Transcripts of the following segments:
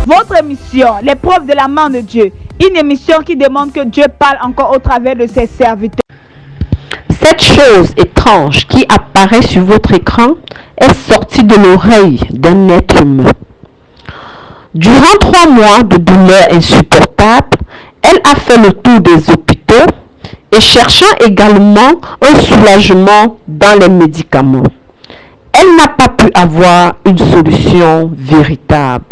Votre émission, l'épreuve de la main de Dieu, une émission qui demande que Dieu parle encore au travers de ses serviteurs. Cette chose étrange qui apparaît sur votre écran est sortie de l'oreille d'un être humain. Durant 3 mois de douleurs insupportables, elle a fait le tour des hôpitaux et cherchant également un soulagement dans les médicaments. Elle n'a pas pu avoir une solution véritable.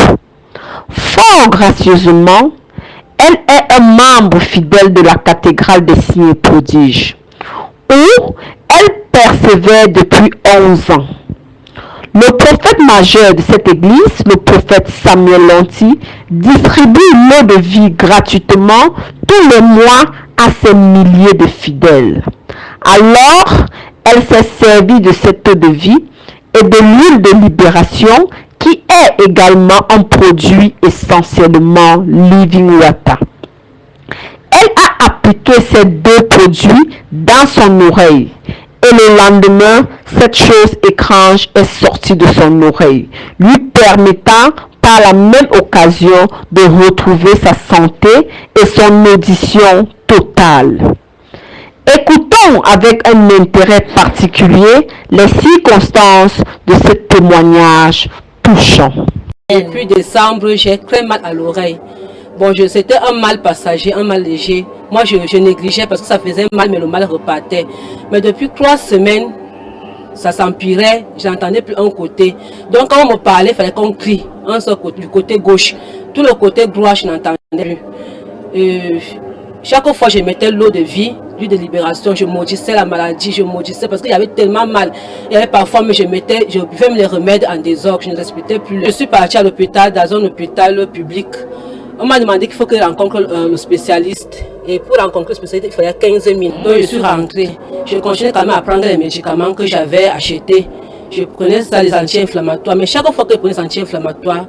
Fort gracieusement, elle est un membre fidèle de la cathédrale des signes et prodiges, où elle persévère depuis 11 ans. Le prophète majeur de cette église, le prophète Samuel Lanty, distribue l'eau de vie gratuitement tous les mois à ses milliers de fidèles. Alors, elle s'est servie de cette eau de vie et de l'huile de libération qui est également un produit essentiellement Living Water. Elle a appliqué ces 2 produits dans son oreille et le lendemain, cette chose étrange est sortie de son oreille, lui permettant par la même occasion de retrouver sa santé et son audition totale. Écoutons avec un intérêt particulier les circonstances de ce témoignage touchant. Depuis décembre, j'ai très mal à l'oreille. Bon, c'était un mal passager, un mal léger. Moi, je négligeais parce que ça faisait mal, mais le mal repartait. Mais depuis 3 semaines, ça s'empirait, je n'entendais plus un côté. Donc, quand on me parlait, il fallait qu'on crie, un seul côté, du côté gauche. Tout le côté droit, je n'entendais plus. Chaque fois, je mettais l'eau de vie, l'huile de libération, je maudissais la maladie, je maudissais parce qu'il y avait tellement mal. Il y avait parfois, mais je buvais les remèdes en désordre, je ne respectais plus. Je suis partie à l'hôpital, dans un hôpital public. On m'a demandé qu'il faut que je rencontre le spécialiste. Et pour rencontrer le spécialiste, il fallait 15 000. Donc je suis rentrée. Je continuais quand même à prendre les médicaments que j'avais achetés. Je prenais ça, les anti-inflammatoires. Mais chaque fois que je prenais les anti-inflammatoires,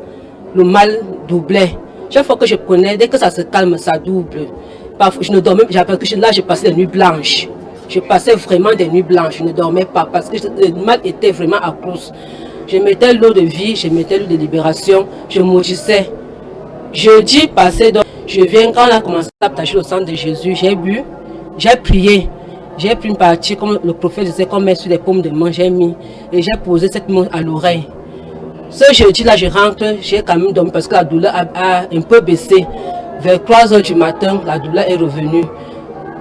le mal doublait. Chaque fois que je prenais, dès que ça se calme, ça double. Parfois, je ne dormais pas, parce que là, je passais des nuits blanches. Je passais vraiment des nuits blanches. Je ne dormais pas parce que le mal était vraiment à cause. Je mettais l'eau de vie, je mettais l'eau de libération, je maudissais. Jeudi passé, donc, je viens, quand on a commencé à partager le sang de Jésus, j'ai bu, j'ai prié. J'ai pris une partie, comme le prophète disait, qu'on met sur les paumes de main, j'ai mis, et j'ai posé cette main à l'oreille. Ce jeudi-là, je rentre, j'ai quand même dormi parce que la douleur a un peu baissé. Vers 3 h du matin, la douleur est revenue.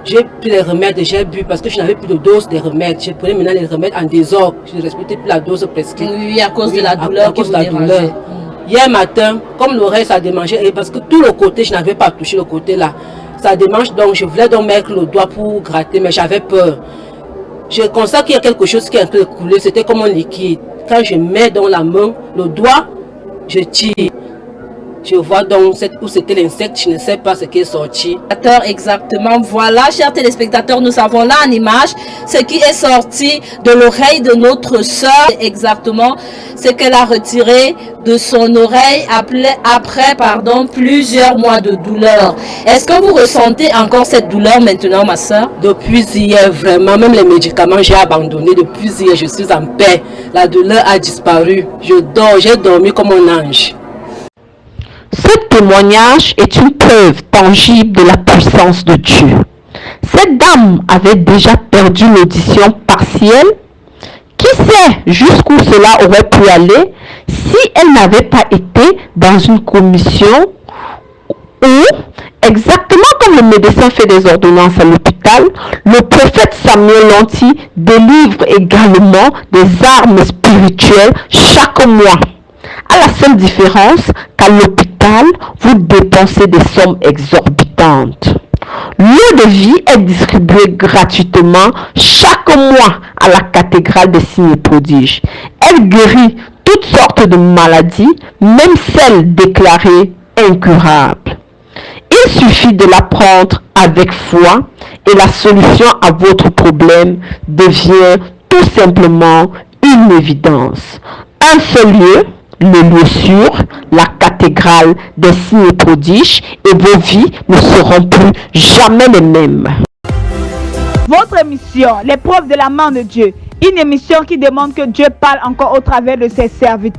J'ai pris les remèdes, j'ai bu parce que je n'avais plus de dose des remèdes. Je prenais maintenant les remèdes en désordre. Je ne respectais plus la dose prescrite. Oui, à cause de la douleur. À cause de la douleur. Hier matin, comme l'oreille ça démangeait, et parce que tout le côté, je n'avais pas touché le côté là. Ça démange, donc je voulais donc mettre le doigt pour gratter, mais j'avais peur. Je constate qu'il y a quelque chose qui est en train de couler, c'était comme un liquide. Quand je mets dans la main, le doigt, je tire. Je vois donc où c'était l'insecte, je ne sais pas ce qui est sorti. Exactement, voilà, chers téléspectateurs, nous avons là en image ce qui est sorti de l'oreille de notre sœur. Exactement, ce qu'elle a retiré de son oreille après plusieurs mois de douleur. Est-ce que vous ressentez encore cette douleur maintenant, ma sœur? Depuis hier, vraiment, même les médicaments, j'ai abandonné. Depuis hier, je suis en paix. La douleur a disparu. J'ai dormi comme un ange. Ce témoignage est une preuve tangible de la puissance de Dieu. Cette dame avait déjà perdu l'audition partielle. Qui sait jusqu'où cela aurait pu aller si elle n'avait pas été dans une commission où, exactement comme le médecin fait des ordonnances à l'hôpital, le prophète Samuel Lanty délivre également des armes spirituelles chaque mois. À la seule différence qu'à l'hôpital, vous dépensez des sommes exorbitantes. L'eau de vie est distribuée gratuitement chaque mois à la cathédrale des signes et prodiges. Elle guérit toutes sortes de maladies, même celles déclarées incurables. Il suffit de la prendre avec foi et la solution à votre problème devient tout simplement une évidence. Un seul lieu, le lieu sûr, la cathédrale des signes et prodiges, et vos vies ne seront plus jamais les mêmes. Votre émission, l'épreuve de la main de Dieu, une émission qui demande que Dieu parle encore au travers de ses serviteurs.